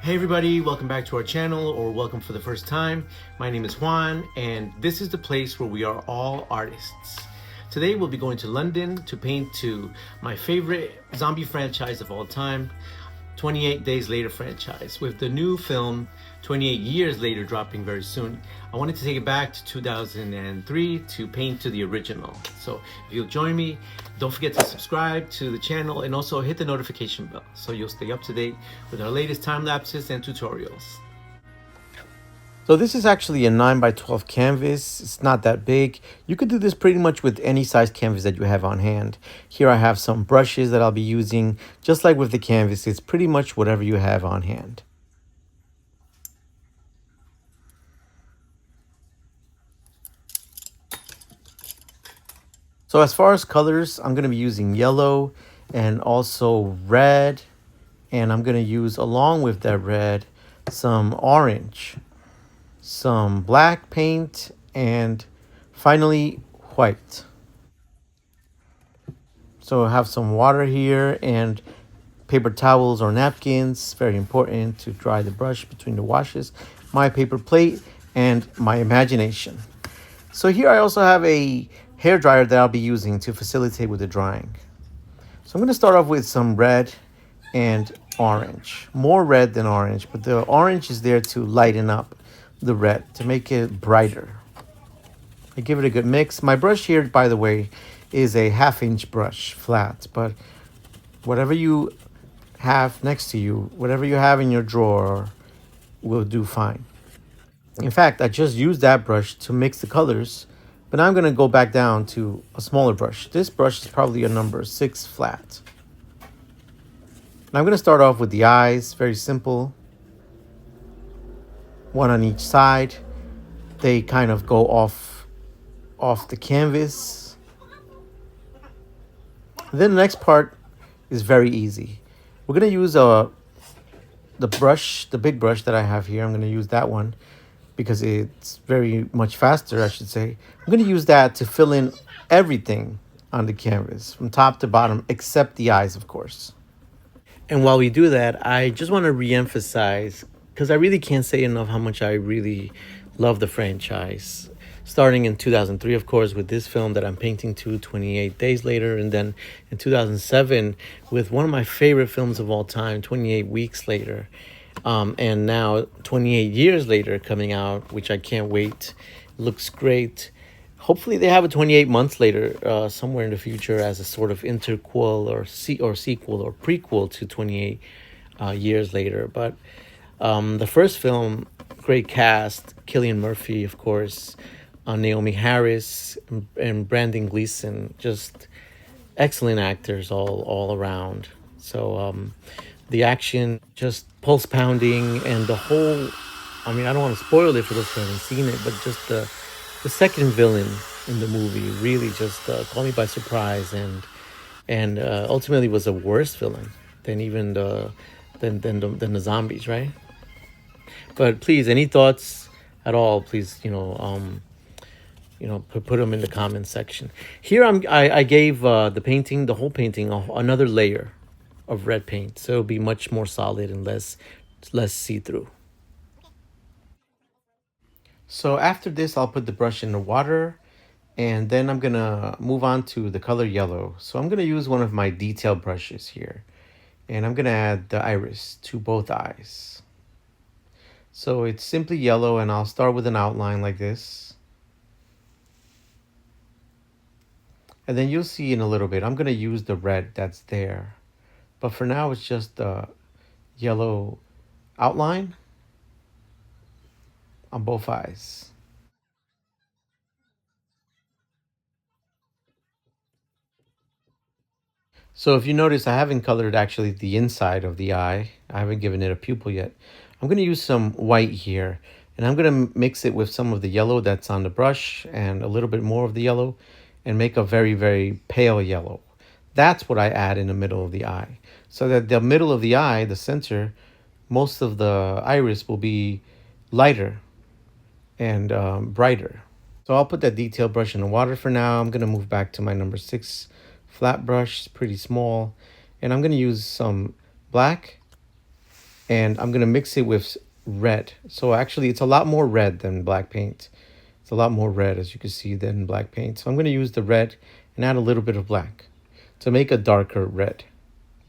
Hey everybody, welcome back to our channel, or welcome for the first time. My name is Juan, and this is the place where we are all artists. Today we'll be going to London to paint to my favorite zombie franchise of all time, 28 Days Later franchise, with the new film 28 Years Later dropping very soon. I wanted to take it back to 2003 to paint to the original. So if you'll join me, don't forget to subscribe to the channel and also hit the notification bell so you'll stay up to date with our latest time lapses and tutorials. So this is actually a 9x12 canvas. It's not that big. You could do this pretty much with any size canvas that you have on hand. Here I have some brushes that I'll be using. Just like with the canvas, it's pretty much whatever you have on hand. So as far as colors, I'm going to be using yellow and also red. And I'm going to use, along with that red, some orange, some black paint, and finally white. So I have some water here and paper towels or napkins, very important to dry the brush between the washes, my paper plate, and my imagination. So here I also have a hair dryer that I'll be using to facilitate with the drying. So I'm going to start off with some red and orange, more red than orange, but the orange is there to lighten up the red, to make it brighter. I give it a good mix. My brush here, by the way, is a 1/2-inch brush, flat, but whatever you have next to you, whatever you have in your drawer will do fine. In fact, I just used that brush to mix the colors, but now I'm going to go back down to a smaller brush. This brush is probably a number 6 flat. And I'm going to start off with the eyes, very simple. One on each side. They kind of go off the canvas. And then the next part is very easy. We're going to use the brush, the big brush that I have here. I'm going to use that one because it's very much faster, I should say. I'm going to use that to fill in everything on the canvas from top to bottom, except the eyes, of course. And while we do that, I just want to re-emphasize, because I really can't say enough how much I really love the franchise. Starting in 2003, of course, with this film that I'm painting to 28 Days Later. And then in 2007, with one of my favorite films of all time, 28 Weeks Later. And now 28 Years Later coming out, which I can't wait. Looks great. Hopefully they have a 28 months later somewhere in the future as a sort of interquel or sequel or prequel to 28 Years Later. But the first film, great cast, Cillian Murphy, of course, Naomi Harris, and Brandon Gleeson, just excellent actors all around. So the action, just pulse pounding, and the whole, I mean, I don't want to spoil it for those who haven't seen it, but just the second villain in the movie really just caught me by surprise, and ultimately was a worse villain than even than the zombies, right? But please, any thoughts at all? Please, put them in the comments section. Here I gave the painting, the whole painting, another layer of red paint, so it'll be much more solid and less see-through. So after this, I'll put the brush in the water, and then I'm going to move on to the color yellow. So I'm going to use one of my detail brushes here, and I'm going to add the iris to both eyes. So it's simply yellow, and I'll start with an outline like this. And then you'll see in a little bit, I'm going to use the red that's there. But for now, it's just the yellow outline on both eyes. So if you notice, I haven't colored actually the inside of the eye. I haven't given it a pupil yet. I'm going to use some white here, and I'm going to mix it with some of the yellow that's on the brush and a little bit more of the yellow and make a very, very pale yellow. That's what I add in the middle of the eye. So that the middle of the eye, the center, most of the iris will be lighter and brighter. So I'll put that detail brush in the water for now. I'm going to move back to my number 6 flat brush. It's pretty small. And I'm going to use some black and I'm gonna mix it with red. So actually, it's a lot more red than black paint. It's a lot more red, as you can see, than black paint. So I'm gonna use the red and add a little bit of black to make a darker red.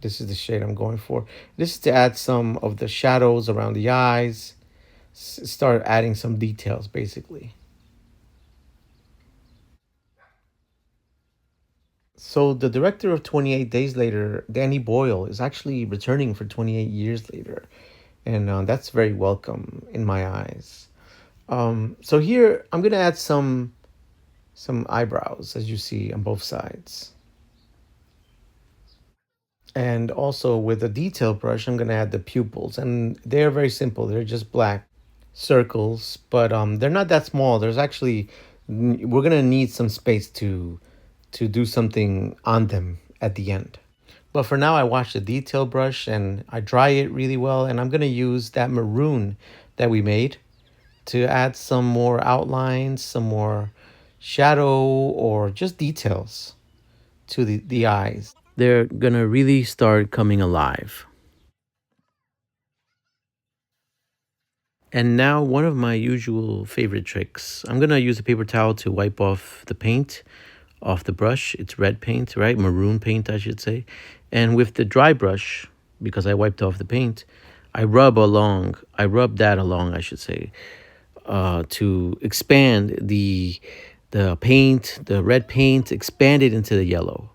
This is the shade I'm going for. This is to add some of the shadows around the eyes, start adding some details, basically. So the director of 28 Days Later, Danny Boyle, is actually returning for 28 years later. And that's very welcome in my eyes. So here I'm gonna add some eyebrows, as you see on both sides. And also with a detail brush, I'm gonna add the pupils, and they're very simple. They're just black circles, but they're not that small. There's actually we're gonna need some space to do something on them at the end. But for now, I wash the detail brush and I dry it really well, and I'm gonna use that maroon that we made to add some more outlines, some more shadow, or just details to the eyes. They're gonna really start coming alive. And now, one of my usual favorite tricks. I'm gonna use a paper towel to wipe off the paint off the brush. It's red paint, right? Maroon paint, I should say. And with the dry brush, because I wiped off the paint, I rub that along, I should say, to expand the paint, the red paint, expand it into the yellow,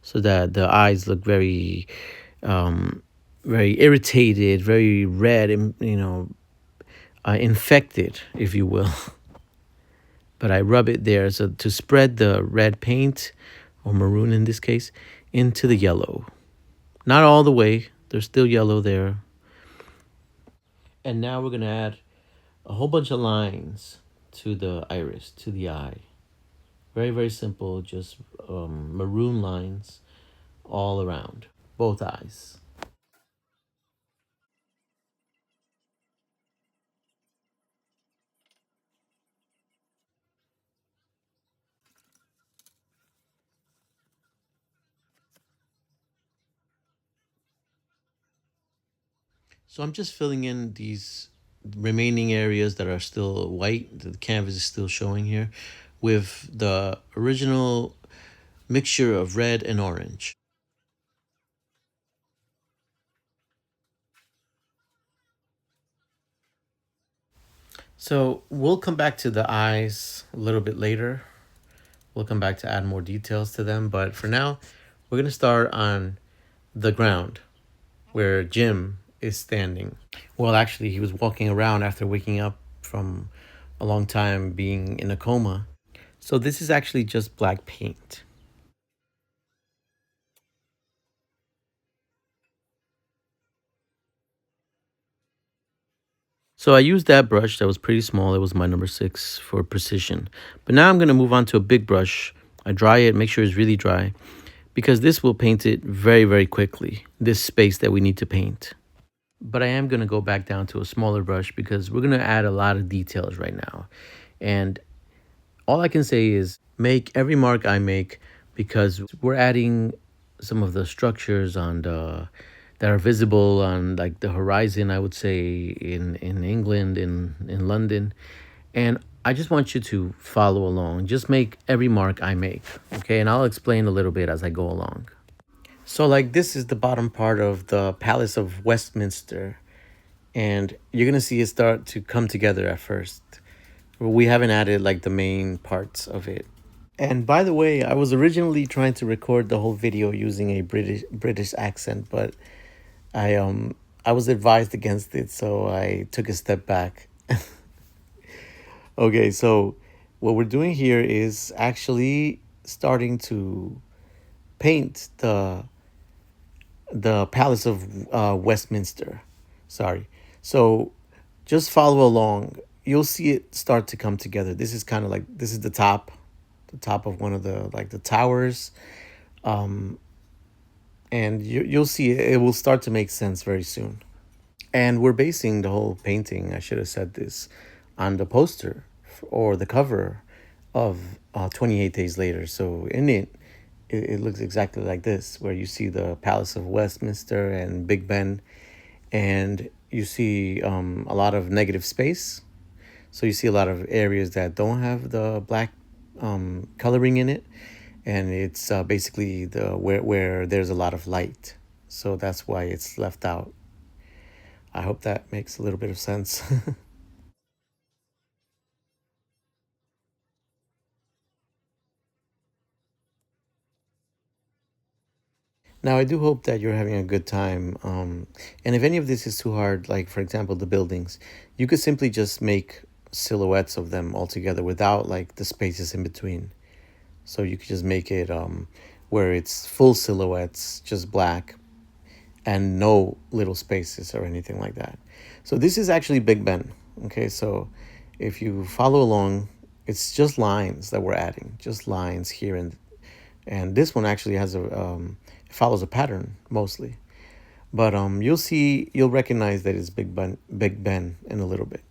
so that the eyes look um, very irritated, very red, and infected, if you will. But I rub it there so to spread the red paint, or maroon in this case, into the yellow. Not all the way. There's still yellow there. And now we're gonna add a whole bunch of lines to the iris, to the eye. Very, very simple, just maroon lines all around both eyes. So I'm just filling in these remaining areas that are still white. The canvas is still showing here with the original mixture of red and orange. So we'll come back to the eyes a little bit later. We'll come back to add more details to them. But for now, we're going to start on the ground where Jim is standing. Well, actually, he was walking around after waking up from a long time being in a coma. So this is actually just black paint. So I used that brush that was pretty small. It was my number 6 for precision. But now I'm going to move on to a big brush. I dry it, make sure it's really dry, because this will paint it very, very quickly, this space that we need to paint. But I am going to go back down to a smaller brush because we're going to add a lot of details right now. And all I can say is make every mark I make, because we're adding some of the structures on the that are visible on like the horizon, I would say, in England, in London. And I just want you to follow along. Just make every mark I make, okay? And I'll explain a little bit as I go along. So like this is the bottom part of the Palace of Westminster, and you're gonna see it start to come together at first. We haven't added like the main parts of it. And by the way, I was originally trying to record the whole video using a British accent, but I was advised against it, so I took a step back. Okay, so what we're doing here is actually starting to paint the Palace of Westminster. Sorry. So just follow along. You'll see it start to come together. This is kind of like this is the top of one of the like the towers, and you'll see it will start to make sense very soon. And we're basing the whole painting, I should have said this, on the poster or the cover of 28 Days Later. So in it looks exactly like this, where you see the Palace of Westminster and Big Ben. And you see a lot of negative space. So you see a lot of areas that don't have the black coloring in it, and it's basically the where there's a lot of light. So that's why it's left out. I hope that makes a little bit of sense. Now, I do hope that you're having a good time. And if any of this is too hard, like for example, the buildings, you could simply just make silhouettes of them altogether without like the spaces in between. So you could just make it where it's full silhouettes, just black, and no little spaces or anything like that. So this is actually Big Ben. Okay, so if you follow along, it's just lines that we're adding, just lines here and this one actually has a it follows a pattern mostly. But you'll recognize that it's Big Ben in a little bit.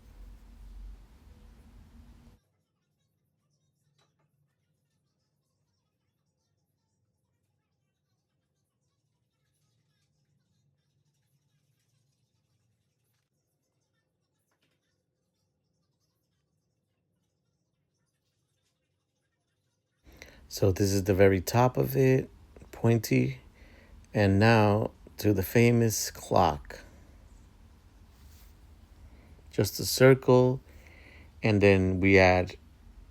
So this is the very top of it, pointy, and now to the famous clock. Just a circle, and then we add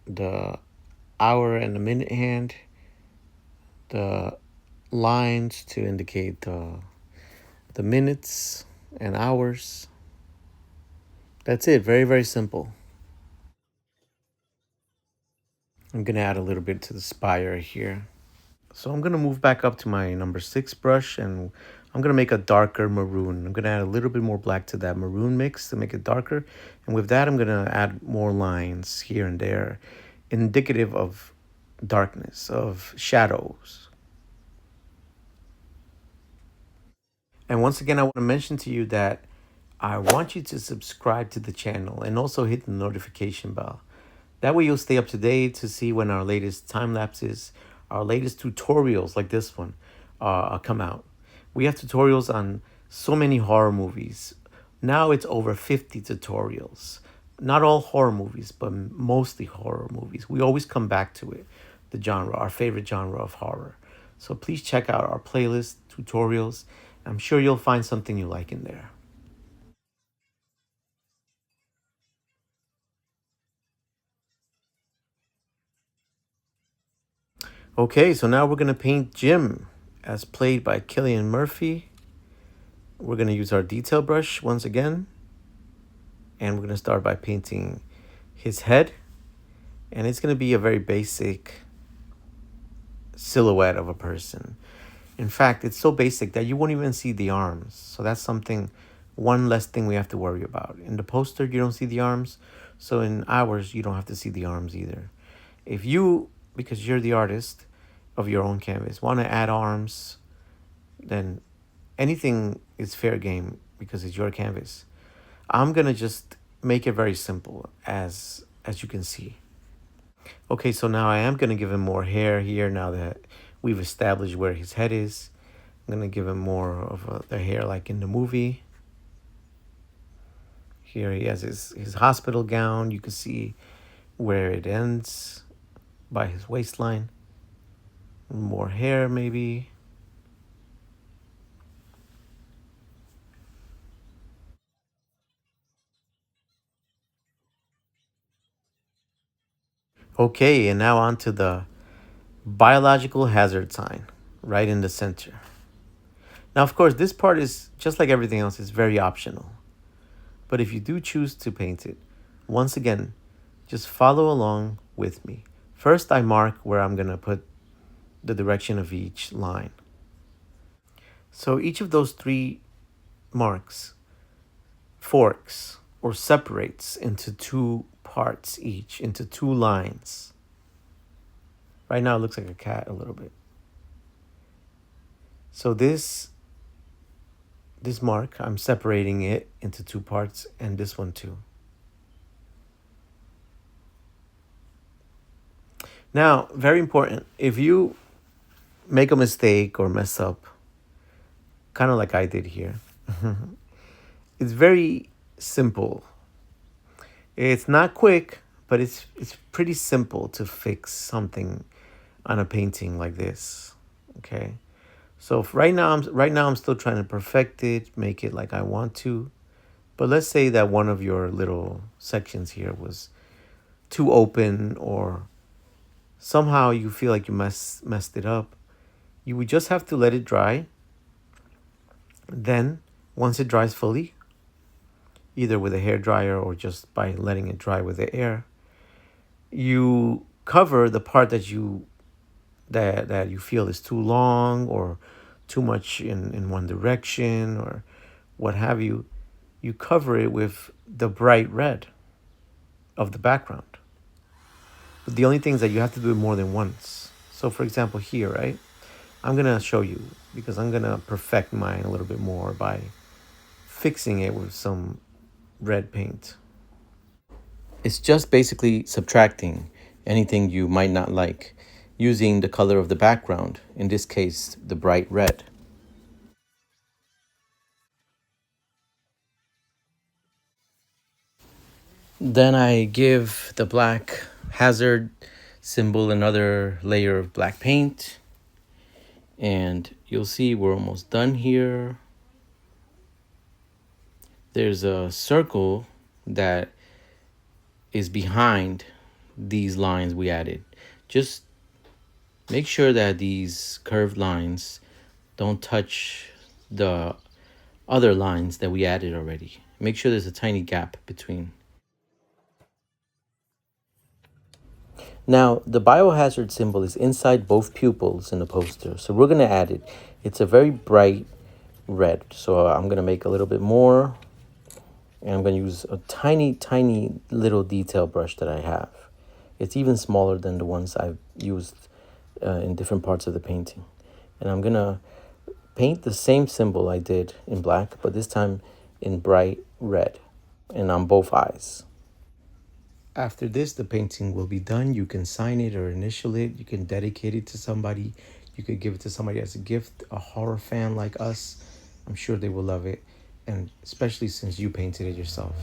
the hour and the minute hand, the lines to indicate the minutes and hours. That's it. Very, very simple. I'm going to add a little bit to the spire here. So I'm going to move back up to my number 6 brush, and I'm going to make a darker maroon. I'm going to add a little bit more black to that maroon mix to make it darker. And with that, I'm going to add more lines here and there, indicative of darkness, of shadows. And once again, I want to mention to you that I want you to subscribe to the channel and also hit the notification bell. That way you'll stay up to date to see when our latest time lapses, our latest tutorials like this one come out. We have tutorials on so many horror movies. Now it's over 50 tutorials. Not all horror movies, but mostly horror movies. We always come back to it, the genre, our favorite genre of horror. So please check out our playlist, tutorials. I'm sure you'll find something you like in there. Okay, so now we're going to paint Jim as played by Killian Murphy. We're going to use our detail brush once again. And we're going to start by painting his head. And it's going to be a very basic silhouette of a person. In fact, it's so basic that you won't even see the arms. So that's something, one less thing we have to worry about. In the poster, you don't see the arms. So in ours, you don't have to see the arms either. If you, because you're the artist of your own canvas, want to add arms, then anything is fair game because it's your canvas. I'm going to just make it very simple as you can see. Okay, so now I am going to give him more hair here now that we've established where his head is. I'm going to give him more of the hair like in the movie. Here he has his hospital gown. You can see where it ends by his waistline. More hair maybe. Okay, and now on to the biological hazard sign right in the center. Now, of course, this part is just like everything else, is very optional. But if you do choose to paint it, once again, just follow along with me. First, I mark where I'm going to put the direction of each line. So each of those 3 marks forks or separates into 2 parts each, into 2 lines. Right now it looks like a cat a little bit. So this mark, I'm separating it into 2 parts, and this one too. Now, very important, if you make a mistake or mess up, kind of like I did here, It's very simple. It's not quick, but it's pretty simple to fix something on a painting like this. Okay. So right now I'm still trying to perfect it, make it like I want to. But let's say that one of your little sections here was too open, or somehow you feel like you messed it up. You would just have to let it dry. Then, once it dries fully, either with a hair dryer or just by letting it dry with the air, you cover the part that you feel is too long or too much in one direction or what have you. You cover it with the bright red of the background. But the only thing is that you have to do it more than once. So for example here, right? I'm gonna show you because I'm gonna perfect mine a little bit more by fixing it with some red paint. It's just basically subtracting anything you might not like using the color of the background, in this case, the bright red. Then I give the black hazard symbol another layer of black paint. And you'll see we're almost done here. There's a circle that is behind these lines we added. Just make sure that these curved lines don't touch the other lines that we added already. Make sure there's a tiny gap between. Now, the biohazard symbol is inside both pupils in the poster, so we're going to add it. It's a very bright red, so I'm going to make a little bit more, and I'm going to use a tiny little detail brush that I have. It's even smaller than the ones I've used in different parts of the painting. And I'm going to paint the same symbol I did in black, but this time in bright red and on both eyes. After this, the painting will be done. You can sign it or initial it. You can dedicate it to somebody. You could give it to somebody as a gift, a horror fan like us. I'm sure they will love it, and especially since you painted it yourself.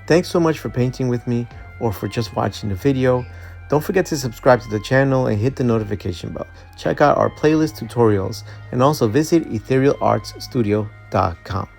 Thanks so much for painting with me or for just watching the video. Don't forget to subscribe to the channel and hit the notification bell. Check out our playlist tutorials and also visit etherealartsstudio.com.